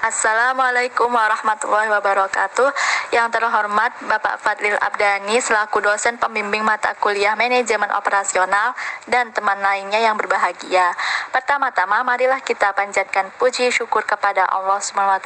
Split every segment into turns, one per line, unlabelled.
Assalamualaikum warahmatullahi wabarakatuh. Yang terhormat Bapak Fadlil Abdani selaku dosen pembimbing mata kuliah Manajemen Operasional dan teman lainnya yang berbahagia. Pertama-tama marilah kita panjatkan puji syukur kepada Allah SWT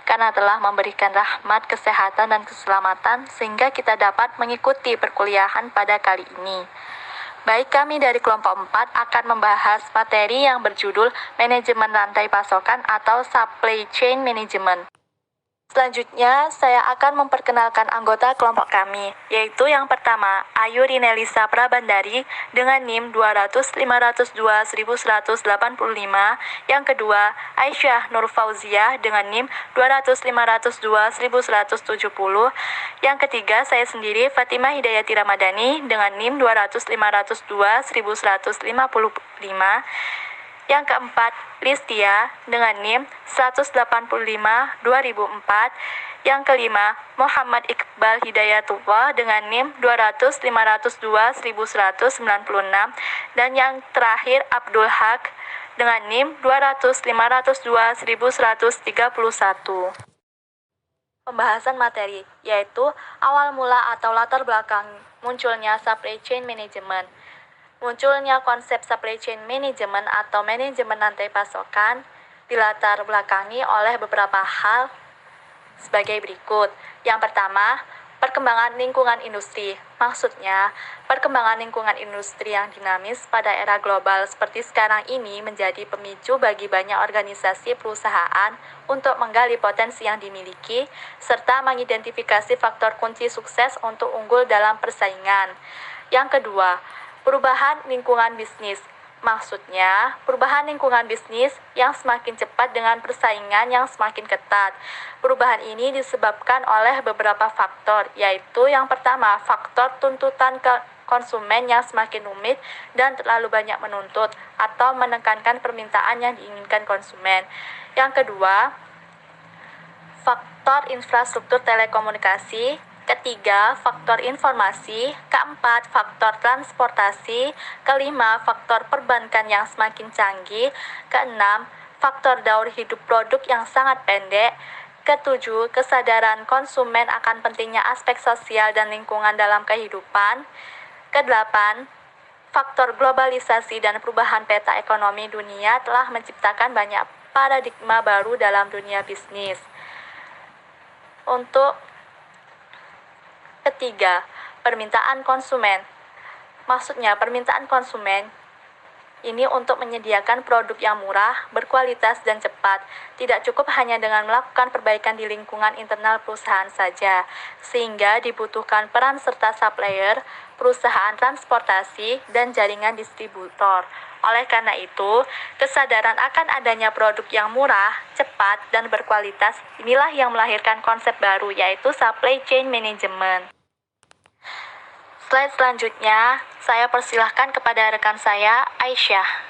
karena telah memberikan rahmat, kesehatan dan keselamatan sehingga kita dapat mengikuti perkuliahan pada kali ini. Baik, kami dari kelompok 4 akan membahas materi yang berjudul Manajemen Rantai Pasokan atau Supply Chain Management. Selanjutnya, saya akan memperkenalkan anggota kelompok kami, yaitu yang pertama, Ayu Rinelisa Prabandari dengan NIM 200502185, yang kedua, Aisyah Nur Fauziah dengan NIM 200502170, yang ketiga, saya sendiri Fatimah Hidayati Ramadhani dengan NIM 200502155, yang keempat, Listia dengan NIM 185-2004. Yang kelima, Muhammad Iqbal Hidayatullah dengan NIM 200-502-1196. Dan yang terakhir, Abdul Haq dengan NIM 200-502-1131. Pembahasan materi, yaitu awal mula atau latar belakang munculnya supply chain management. Munculnya konsep supply chain management atau manajemen rantai pasokan dilatar belakangi oleh beberapa hal sebagai berikut. Yang pertama, perkembangan lingkungan industri. Maksudnya, perkembangan lingkungan industri yang dinamis pada era global seperti sekarang ini menjadi pemicu bagi banyak organisasi perusahaan untuk menggali potensi yang dimiliki serta mengidentifikasi faktor kunci sukses untuk unggul dalam persaingan. Yang kedua, perubahan lingkungan bisnis. Maksudnya, perubahan lingkungan bisnis yang semakin cepat dengan persaingan yang semakin ketat. Perubahan ini disebabkan oleh beberapa faktor, yaitu yang pertama, faktor tuntutan konsumen yang semakin rumit dan terlalu banyak menuntut atau menekankan permintaan yang diinginkan konsumen. Yang kedua, faktor infrastruktur telekomunikasi. Ketiga, faktor informasi. Keempat, faktor transportasi. Kelima, faktor perbankan yang semakin canggih. Keenam, faktor daur hidup produk yang sangat pendek. Ketujuh, kesadaran konsumen akan pentingnya aspek sosial dan lingkungan dalam kehidupan. Kedelapan, faktor globalisasi dan perubahan peta ekonomi dunia telah menciptakan banyak paradigma baru dalam dunia bisnis. Untuk ketiga, permintaan konsumen. Maksudnya, permintaan konsumen ini untuk menyediakan produk yang murah, berkualitas, dan cepat. Tidak cukup hanya dengan melakukan perbaikan di lingkungan internal perusahaan saja, sehingga dibutuhkan peran serta supplier, perusahaan transportasi, dan jaringan distributor. Oleh karena itu, kesadaran akan adanya produk yang murah, cepat, dan berkualitas inilah yang melahirkan konsep baru, yaitu supply chain management. Slide selanjutnya, saya persilahkan kepada rekan saya, Aisyah.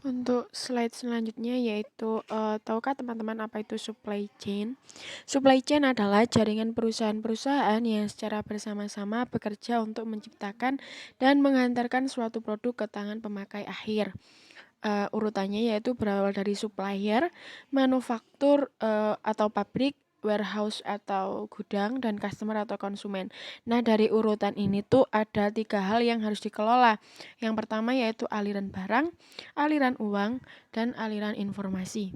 Untuk slide selanjutnya yaitu, tahukah teman-teman apa itu supply chain? Supply chain adalah jaringan perusahaan-perusahaan yang secara bersama-sama bekerja untuk menciptakan dan mengantarkan suatu produk ke tangan pemakai akhir. Urutannya yaitu berawal dari supplier, manufaktur atau pabrik, warehouse atau gudang, dan customer atau konsumen. Nah, dari urutan ini tuh ada 3 hal yang harus dikelola. Yang pertama yaitu aliran barang, aliran uang, dan aliran informasi.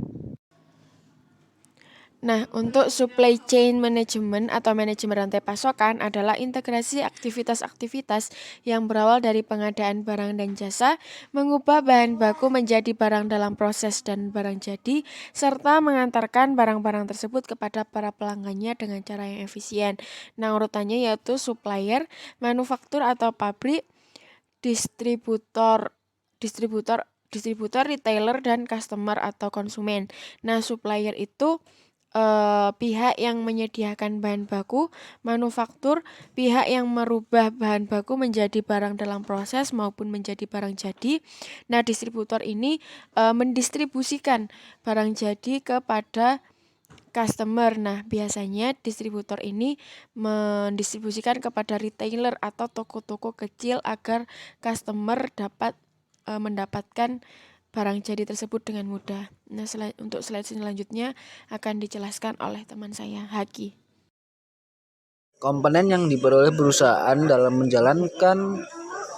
Nah, untuk supply chain management atau manajemen rantai pasokan adalah integrasi aktivitas-aktivitas yang berawal dari pengadaan barang dan jasa, mengubah bahan baku menjadi barang dalam proses dan barang jadi, serta mengantarkan barang-barang tersebut kepada para pelanggannya dengan cara yang efisien. Nah, urutannya yaitu supplier, manufaktur atau pabrik, distributor, retailer, dan customer atau konsumen. Nah, supplier itu pihak yang menyediakan bahan baku, manufaktur pihak yang merubah bahan baku menjadi barang dalam proses maupun menjadi barang jadi. Nah, distributor ini mendistribusikan barang jadi kepada customer. Nah, biasanya distributor ini mendistribusikan kepada retailer atau toko-toko kecil agar customer dapat mendapatkan barang jadi tersebut dengan mudah. Nah, untuk slide selanjutnya akan dijelaskan oleh teman saya, Haki.
Komponen yang diperoleh perusahaan dalam menjalankan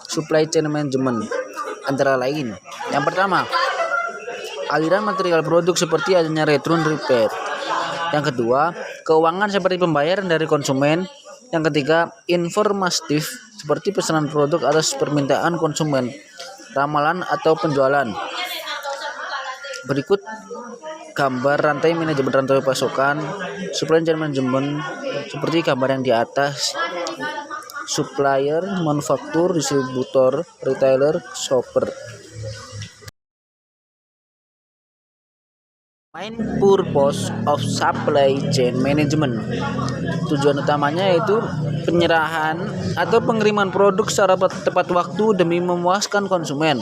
supply chain management antara lain. Yang pertama, aliran material produk seperti adanya return repair. Yang kedua, keuangan seperti pembayaran dari konsumen. Yang ketiga, informatif seperti pesanan produk atas permintaan konsumen, ramalan atau penjualan. Berikut gambar rantai manajemen rantai pasokan, supply chain management seperti gambar yang di atas. Supplier, manufaktur, distributor, retailer, shopper. Main purpose of supply chain management. Tujuan utamanya yaitu penyerahan atau pengiriman produk secara tepat waktu demi memuaskan konsumen.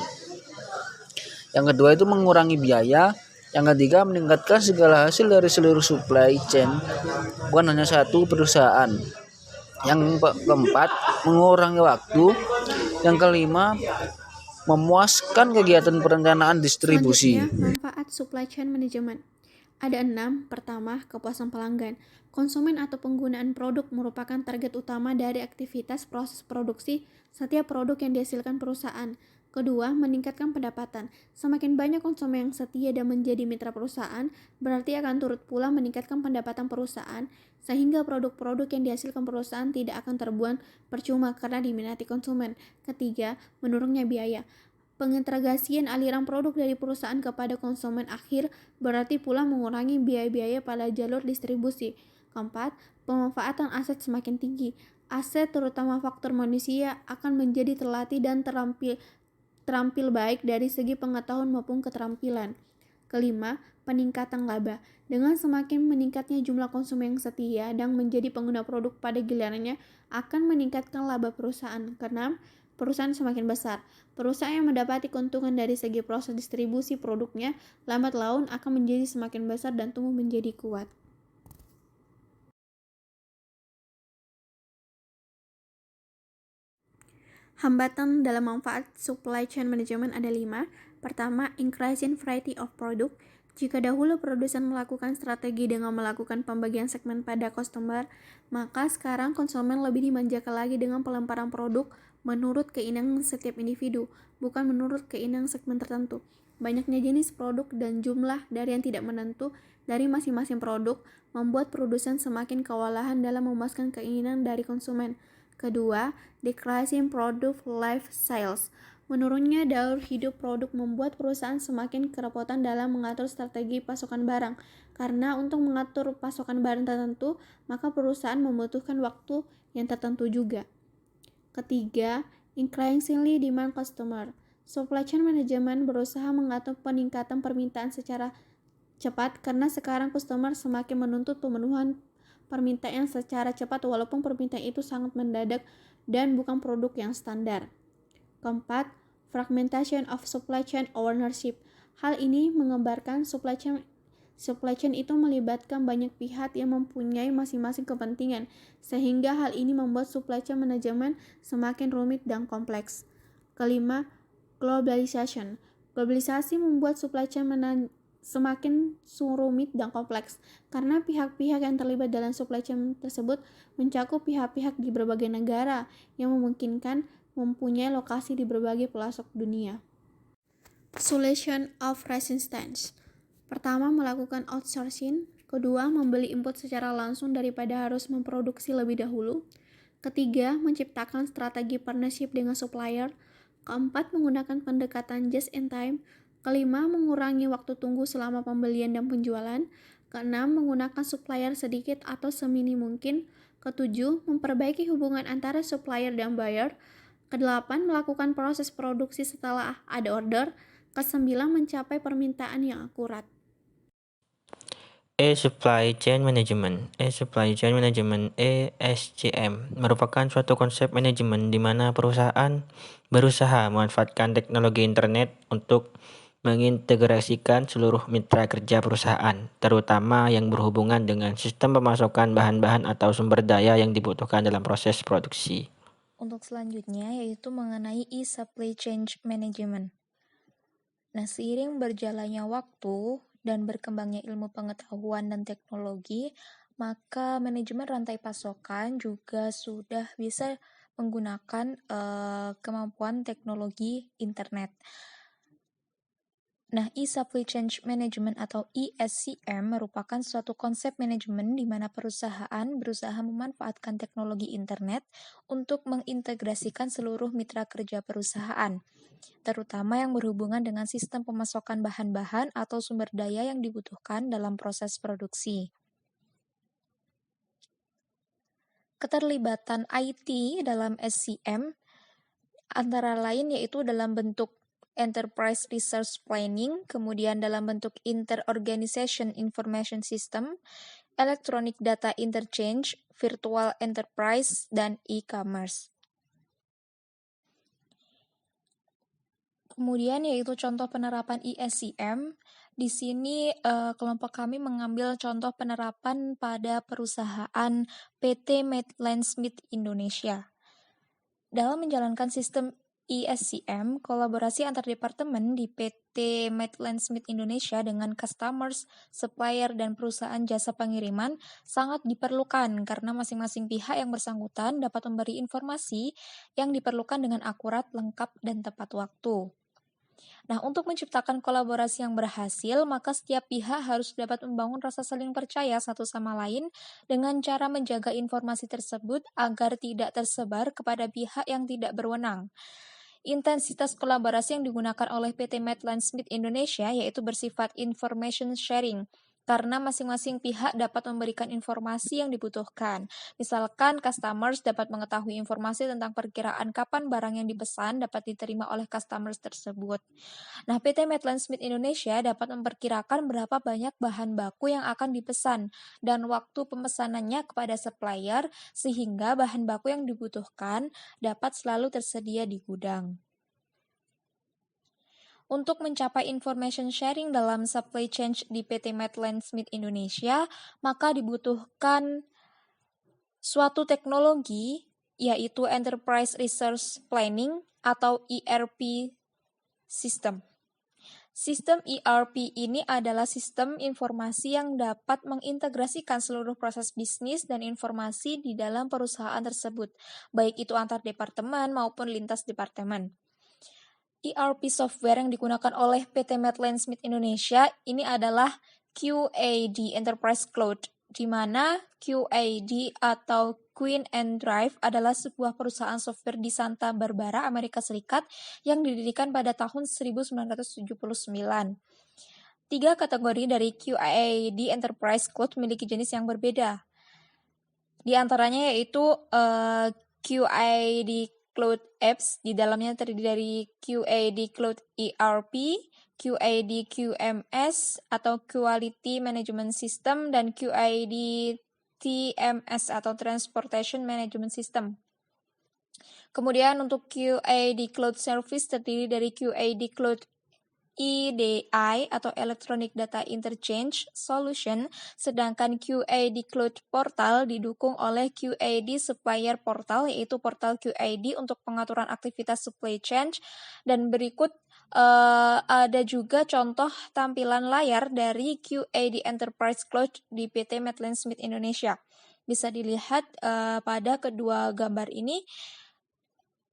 Yang kedua itu mengurangi biaya. Yang ketiga meningkatkan segala hasil dari seluruh supply chain, bukan hanya satu perusahaan. Yang keempat mengurangi waktu. Yang kelima memuaskan kegiatan perencanaan distribusi.
Selanjutnya, manfaat supply chain management. Ada 6. Pertama, kepuasan pelanggan. Konsumen atau penggunaan produk merupakan target utama dari aktivitas proses produksi setiap produk yang dihasilkan perusahaan. Kedua, meningkatkan pendapatan. Semakin banyak konsumen yang setia dan menjadi mitra perusahaan, berarti akan turut pula meningkatkan pendapatan perusahaan, sehingga produk-produk yang dihasilkan perusahaan tidak akan terbuang percuma karena diminati konsumen. Ketiga, menurunnya biaya. Pengintegrasian aliran produk dari perusahaan kepada konsumen akhir berarti pula mengurangi biaya-biaya pada jalur distribusi. Keempat, pemanfaatan aset semakin tinggi. Aset, terutama faktor manusia, akan menjadi terlatih dan terampil baik dari segi pengetahuan maupun keterampilan. Kelima, peningkatan laba. Dengan semakin meningkatnya jumlah konsumen yang setia dan menjadi pengguna produk pada gilirannya akan meningkatkan laba perusahaan. Keenam, perusahaan semakin besar. Perusahaan yang mendapati keuntungan dari segi proses distribusi produknya lambat laun akan menjadi semakin besar dan tumbuh menjadi kuat. Hambatan dalam manfaat supply chain management ada 5. Pertama, increasing variety of product. Jika dahulu produsen melakukan strategi dengan melakukan pembagian segmen pada customer, maka sekarang konsumen lebih dimanjakan lagi dengan pelemparan produk menurut keinginan setiap individu, bukan menurut keinginan segmen tertentu. Banyaknya jenis produk dan jumlah dari yang tidak menentu dari masing-masing produk membuat produsen semakin kewalahan dalam memuaskan keinginan dari konsumen. Kedua, decreasing product life sales. Menurunnya daur hidup produk membuat perusahaan semakin kerepotan dalam mengatur strategi pasokan barang. Karena untuk mengatur pasokan barang tertentu, maka perusahaan membutuhkan waktu yang tertentu juga. Ketiga, increasingly demand customer. Supply chain management berusaha mengatur peningkatan permintaan secara cepat karena sekarang customer semakin menuntut pemenuhan permintaan secara cepat walaupun permintaan itu sangat mendadak dan bukan produk yang standar. Keempat, fragmentation of supply chain ownership. Hal ini menggambarkan supply chain itu melibatkan banyak pihak yang mempunyai masing-masing kepentingan, sehingga hal ini membuat supply chain management semakin rumit dan kompleks. Kelima, globalization. Globalisasi membuat supply chain semakin rumit dan kompleks, karena pihak-pihak yang terlibat dalam supply chain tersebut mencakup pihak-pihak di berbagai negara yang memungkinkan mempunyai lokasi di berbagai pelosok dunia. Solution of resistance. Pertama, melakukan outsourcing. Kedua, membeli input secara langsung daripada harus memproduksi lebih dahulu. Ketiga, menciptakan strategi partnership dengan supplier. Keempat, menggunakan pendekatan just in time. Kelima, mengurangi waktu tunggu selama pembelian dan penjualan. Keenam, menggunakan supplier sedikit atau semini mungkin. Ketujuh, memperbaiki hubungan antara supplier dan buyer. Kedelapan, melakukan proses produksi setelah ada order. Kesembilan, mencapai permintaan yang akurat.
Supply Chain Management. Supply Chain Management (SCM) merupakan suatu konsep manajemen di mana perusahaan berusaha memanfaatkan teknologi internet untuk mengintegrasikan seluruh mitra kerja perusahaan, terutama yang berhubungan dengan sistem pemasokan bahan-bahan atau sumber daya yang dibutuhkan dalam proses produksi.
Untuk selanjutnya yaitu mengenai e-supply chain management.
Nah, seiring berjalannya waktu dan berkembangnya ilmu pengetahuan dan teknologi, maka manajemen rantai pasokan juga sudah bisa menggunakan kemampuan teknologi internet. Nah, e-Supply Chain Management atau ESCM merupakan suatu konsep manajemen di mana perusahaan berusaha memanfaatkan teknologi internet untuk mengintegrasikan seluruh mitra kerja perusahaan, terutama yang berhubungan dengan sistem pemasokan bahan-bahan atau sumber daya yang dibutuhkan dalam proses produksi. Keterlibatan IT dalam SCM antara lain yaitu dalam bentuk Enterprise Resource Planning, kemudian dalam bentuk Inter-Organization Information System, Electronic Data Interchange, Virtual Enterprise, dan e-commerce. Kemudian yaitu contoh penerapan ESCM. Di sini kelompok kami mengambil contoh penerapan pada perusahaan PT Medline Smith Indonesia. Dalam menjalankan sistem ESCM, kolaborasi antar departemen di PT Medline Smith Indonesia dengan customers, supplier, dan perusahaan jasa pengiriman sangat diperlukan karena masing-masing pihak yang bersangkutan dapat memberi informasi yang diperlukan dengan akurat, lengkap, dan tepat waktu. Nah, untuk menciptakan kolaborasi yang berhasil, maka setiap pihak harus dapat membangun rasa saling percaya satu sama lain dengan cara menjaga informasi tersebut agar tidak tersebar kepada pihak yang tidak berwenang. Intensitas kolaborasi yang digunakan oleh PT Medline Smith Indonesia yaitu bersifat information sharing, karena masing-masing pihak dapat memberikan informasi yang dibutuhkan. Misalkan, customers dapat mengetahui informasi tentang perkiraan kapan barang yang dipesan dapat diterima oleh customers tersebut. Nah, PT Medline Smith Indonesia dapat memperkirakan berapa banyak bahan baku yang akan dipesan dan waktu pemesanannya kepada supplier sehingga bahan baku yang dibutuhkan dapat selalu tersedia di gudang. Untuk mencapai information sharing dalam supply chain di PT Medline Smith Indonesia, maka dibutuhkan suatu teknologi, yaitu Enterprise Resource Planning atau ERP system. Sistem ERP ini adalah sistem informasi yang dapat mengintegrasikan seluruh proses bisnis dan informasi di dalam perusahaan tersebut, baik itu antar departemen maupun lintas departemen. ERP software yang digunakan oleh PT Medline Smith Indonesia ini adalah QAD Enterprise Cloud, di mana QAD atau Queen and Drive adalah sebuah perusahaan software di Santa Barbara, Amerika Serikat yang didirikan pada tahun 1979. 3 kategori dari QAD Enterprise Cloud memiliki jenis yang berbeda. Di antaranya yaitu QAD Cloud Apps, di dalamnya terdiri dari QAD Cloud ERP, QAD QMS atau Quality Management System, dan QAD TMS atau Transportation Management System. Kemudian untuk QAD Cloud Service terdiri dari QAD Cloud EDI atau Electronic Data Interchange Solution, sedangkan QAD Cloud Portal didukung oleh QAD Supplier Portal, yaitu portal QAD untuk pengaturan aktivitas supply chain. Dan berikut ada juga contoh tampilan layar dari QAD Enterprise Cloud di PT Medline Smith Indonesia. Bisa dilihat pada kedua gambar ini.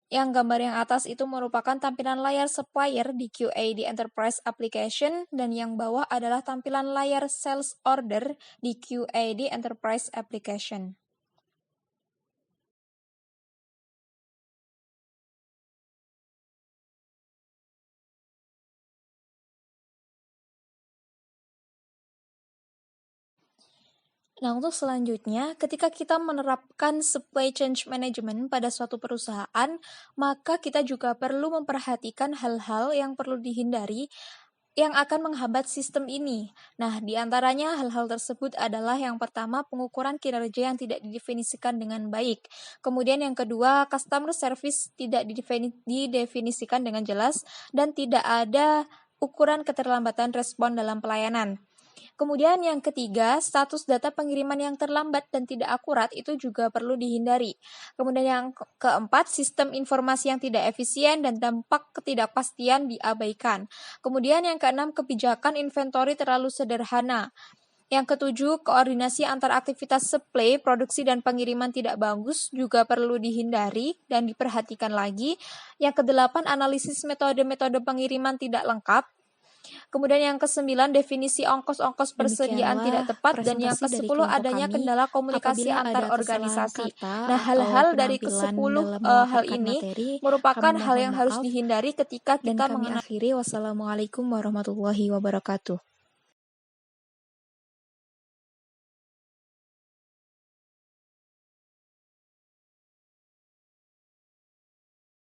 Yang gambar yang atas itu merupakan tampilan layar supplier di QAD Enterprise Application, dan yang bawah adalah tampilan layar sales order di QAD Enterprise Application. Nah, untuk selanjutnya, ketika kita menerapkan supply chain management pada suatu perusahaan, maka kita juga perlu memperhatikan hal-hal yang perlu dihindari yang akan menghambat sistem ini. Nah, di antaranya hal-hal tersebut adalah yang pertama, pengukuran kinerja yang tidak didefinisikan dengan baik. Kemudian yang kedua, customer service tidak didefinisikan dengan jelas dan tidak ada ukuran keterlambatan respon dalam pelayanan. Kemudian yang ketiga, status data pengiriman yang terlambat dan tidak akurat itu juga perlu dihindari. Kemudian yang keempat, sistem informasi yang tidak efisien dan dampak ketidakpastian diabaikan. Kemudian yang keenam, kebijakan inventory terlalu sederhana. Yang ketujuh, koordinasi antar aktivitas supply, produksi, dan pengiriman tidak bagus juga perlu dihindari dan diperhatikan lagi. Yang kedelapan, analisis metode-metode pengiriman tidak lengkap. Kemudian yang kesembilan, definisi ongkos-ongkos persediaan tidak
Demikianlah
tepat. Dan yang
presentasi dari
ke-10,
kelompok
adanya
kami.
kendala komunikasi
Apabila
antar
ada kesalahan
organisasi.
kata
Nah,
atau
hal-hal dari
penampilan
ke-10
dalam
hal
melaporkan
ini
materi,
merupakan
kami
hal
mohon
yang harus
maaf
dihindari ketika
dan
kita
kami
mengenal
akhiri. Wassalamualaikum warahmatullahi wabarakatuh.